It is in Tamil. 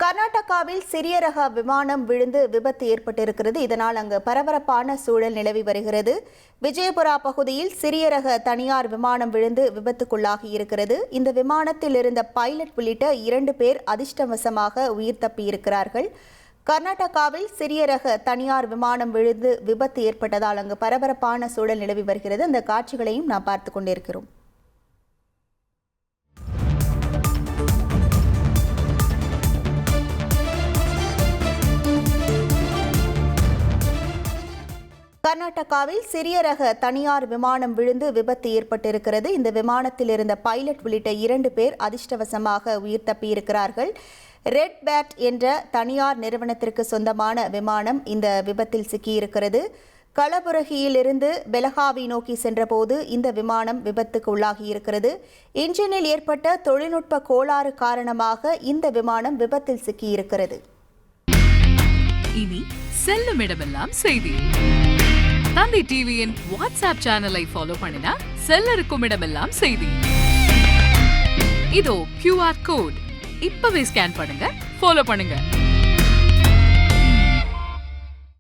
கர்நாடகாவில் சிறிய ரக விமானம் விழுந்து விபத்து ஏற்பட்டிருக்கிறது. இதனால் அங்கு பரபரப்பான சூழல் நிலவி வருகிறது. விஜயபுரா பகுதியில் சிறிய ரக தனியார் விமானம் விழுந்து விபத்துக்குள்ளாகி இருக்கிறது. இந்த விமானத்தில் இருந்த பைலட் உள்ளிட்ட 2 பேர் அதிர்ஷ்டவசமாக உயிர் தப்பியிருக்கிறார்கள். கர்நாடகாவில் சிறிய ரக தனியார் விமானம் விழுந்து விபத்து ஏற்பட்டதால் அங்கு பரபரப்பான சூழல் நிலவி வருகிறது. அந்த காட்சிகளையும் நாம் பார்த்து கொண்டிருக்கிறோம். கர்நாடகாவில் சிறிய ரக தனியார் விமானம் விழுந்து விபத்து ஏற்பட்டிருக்கிறது. இந்த விமானத்தில் இருந்த பைலட் உள்ளிட்ட 2 பேர் அதிர்ஷ்டவசமாக உயிர் தப்பியிருக்கிறார்கள். ரெட் பேட் என்ற தனியார் நிறுவனத்திற்கு சொந்தமான விமானம் இந்த விபத்தில் சிக்கியிருக்கிறது. கலபுரகியிலிருந்து பெலகாவி நோக்கி சென்றபோது இந்த விமானம் விபத்துக்கு உள்ளாகியிருக்கிறது. இன்ஜினில் ஏற்பட்ட தொழில்நுட்ப கோளாறு காரணமாக இந்த விமானம் விபத்தில் சிக்கியிருக்கிறது. இனி செல்லும் இடமெல்லாம் செய்தி. தந்தி டிவியின் வாட்ஸ்அப் சேனலை ஃபாலோ பண்ணினா செல்ல இருக்கும் இடமெல்லாம் செய்தி. இதோ QR கோட் இப்பவே ஸ்கேன் பண்ணுங்க, ஃபாலோ பண்ணுங்க.